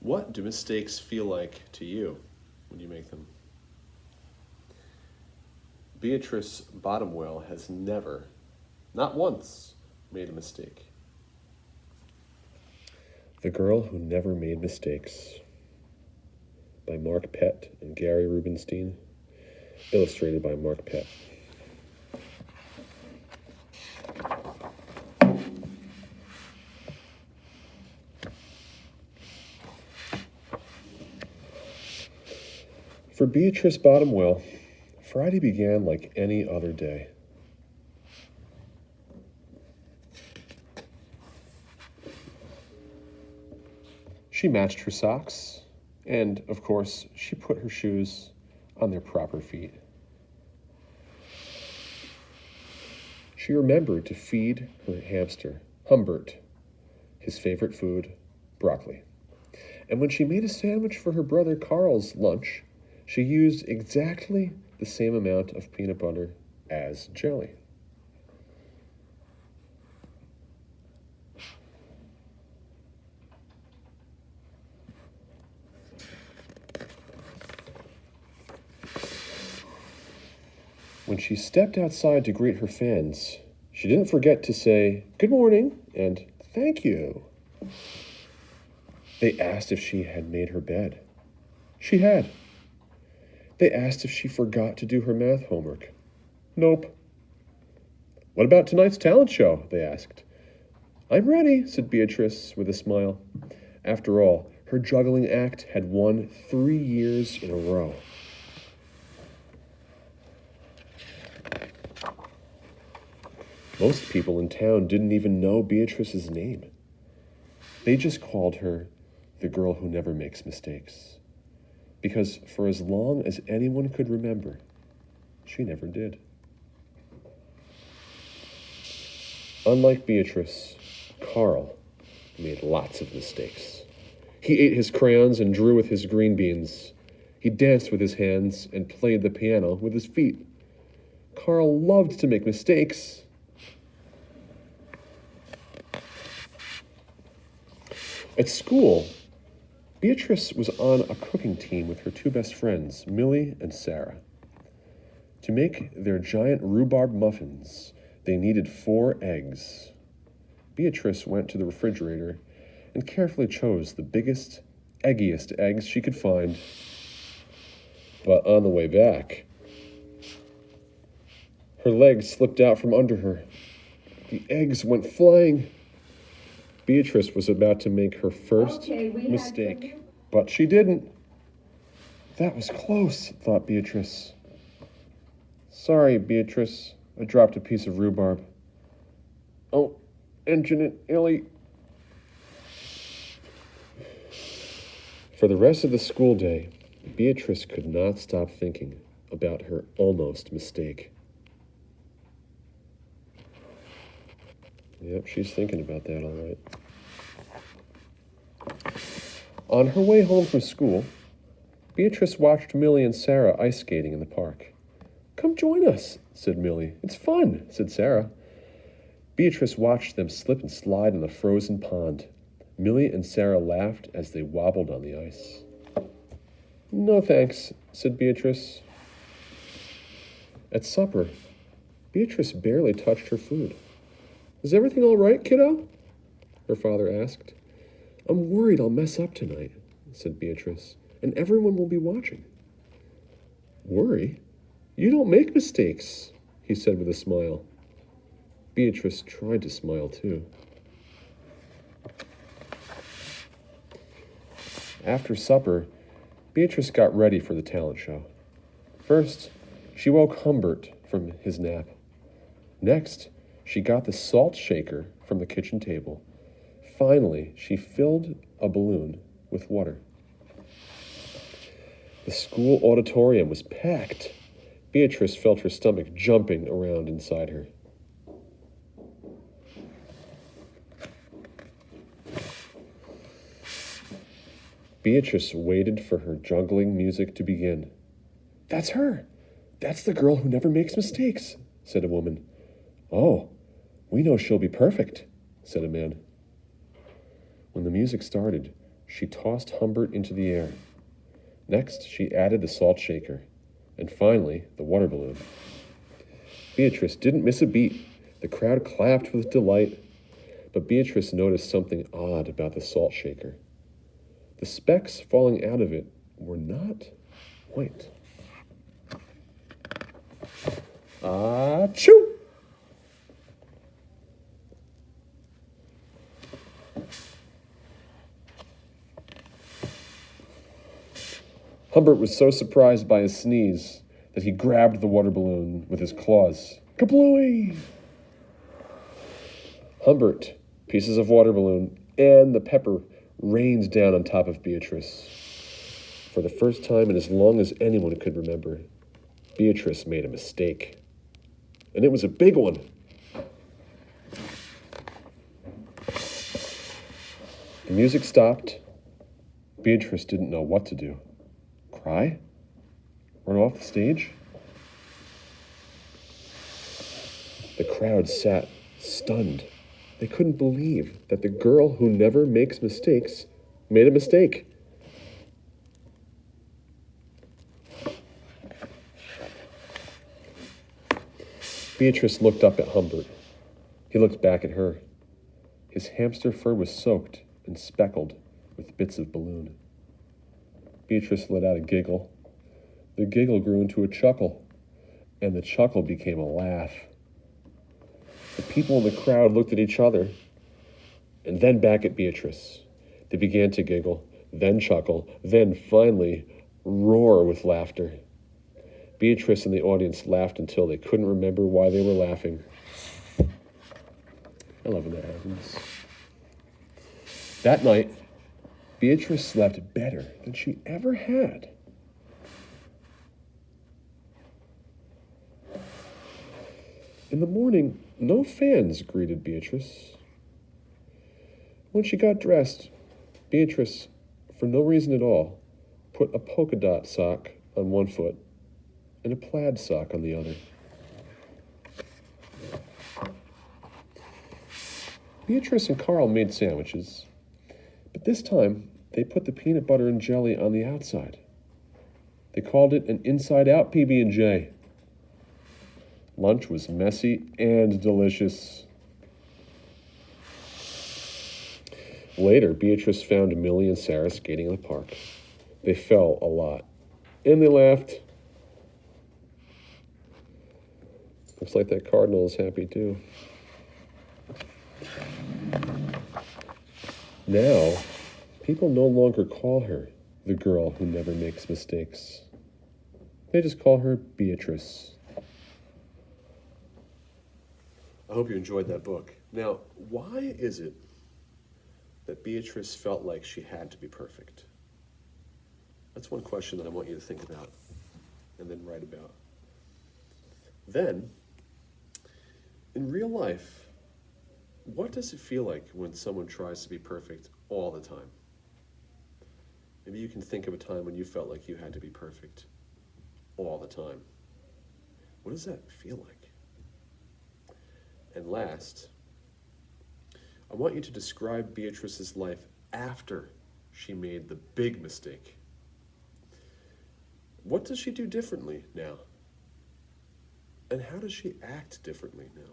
What do mistakes feel like to you when you make them? Beatrice Bottomwell has never, not once, made a mistake. The Girl Who Never Made Mistakes by Mark Pett and Gary Rubenstein, illustrated by Mark Pett. For Beatrice Bottomwell, Friday began like any other day. She matched her socks, and, of course, she put her shoes on their proper feet. She remembered to feed her hamster, Humbert, his favorite food, broccoli. And when she made a sandwich for her brother Carl's lunch, she used exactly the same amount of peanut butter as jelly. When she stepped outside to greet her fans, she didn't forget to say, "Good morning," and "Thank you." They asked if she had made her bed. She had. They asked if she forgot to do her math homework. Nope. "What about tonight's talent show?" they asked. "I'm ready," said Beatrice with a smile. After all, her juggling act had won 3 years in a row. Most people in town didn't even know Beatrice's name. They just called her the girl who never makes mistakes. Because for as long as anyone could remember, she never did. Unlike Beatrice, Carl made lots of mistakes. He ate his crayons and drew with his green beans. He danced with his hands and played the piano with his feet. Carl loved to make mistakes. At school, Beatrice was on a cooking team with her 2 best friends, Millie and Sarah. To make their giant rhubarb muffins, they needed 4 eggs. Beatrice went to the refrigerator and carefully chose the biggest, eggiest eggs she could find. But on the way back, her legs slipped out from under her. The eggs went flying. Beatrice was about to make her first mistake, but she didn't. That was close, thought Beatrice. Sorry, Beatrice, I dropped a piece of rhubarb. Oh, engine it, Illy. For the rest of the school day, Beatrice could not stop thinking about her almost mistake. Yep, she's thinking about that all right. On her way home from school, Beatrice watched Millie and Sarah ice skating in the park. "Come join us," said Millie. "It's fun," said Sarah. Beatrice watched them slip and slide in the frozen pond. Millie and Sarah laughed as they wobbled on the ice. "No thanks," said Beatrice. At supper, Beatrice barely touched her food. "Is everything all right, kiddo?" her father asked. "I'm worried I'll mess up tonight," said Beatrice, "and everyone will be watching." "Worry? You don't make mistakes," he said with a smile. Beatrice tried to smile too. After supper, Beatrice got ready for the talent show. First, she woke Humbert from his nap. Next, she got the salt shaker from the kitchen table. Finally, she filled a balloon with water. The school auditorium was packed. Beatrice felt her stomach jumping around inside her. Beatrice waited for her juggling music to begin. "That's her. That's the girl who never makes mistakes," said a woman. "Oh, we know she'll be perfect," said a man. When the music started, She tossed Humbert into the air. Next, she added the salt shaker, and finally, the water balloon. Beatrice didn't miss a beat. The crowd clapped with delight, but Beatrice noticed something odd about the salt shaker. The specks falling out of it were not white. Achoo! Humbert was so surprised by his sneeze that he grabbed the water balloon with his claws. Kablooey! Humbert, pieces of water balloon, and the pepper rained down on top of Beatrice. For the first time in as long as anyone could remember, Beatrice made a mistake. And it was a big one. The music stopped. Beatrice didn't know what to do. Cry? Run off the stage? The crowd sat stunned. They couldn't believe that the girl who never makes mistakes made a mistake. Beatrice looked up at Humbert. He looked back at her. His hamster fur was soaked and speckled with bits of balloon. Beatrice let out a giggle. The giggle grew into a chuckle, and the chuckle became a laugh. The people in the crowd looked at each other, and then back at Beatrice. They began to giggle, then chuckle, then finally roar with laughter. Beatrice and the audience laughed until they couldn't remember why they were laughing. I love when that happens. That night, Beatrice slept better than she ever had. In the morning, no fans greeted Beatrice. When she got dressed, Beatrice, for no reason at all, put a polka dot sock on one foot and a plaid sock on the other. Beatrice and Carl made sandwiches, but this time they put the peanut butter and jelly on the outside. They called it an inside-out PB&J. Lunch was messy and delicious. Later, Beatrice found Millie and Sarah skating in the park. They fell a lot, and they laughed. Looks like that cardinal is happy too. Now, people no longer call her the girl who never makes mistakes. They just call her Beatrice. I hope you enjoyed that book. Now, why is it that Beatrice felt like she had to be perfect? That's one question that I want you to think about and then write about. Then, in real life, what does it feel like when someone tries to be perfect all the time? Maybe you can think of a time when you felt like you had to be perfect all the time. What does that feel like? And last, I want you to describe Beatrice's life after she made the big mistake. What does she do differently now? And how does she act differently now?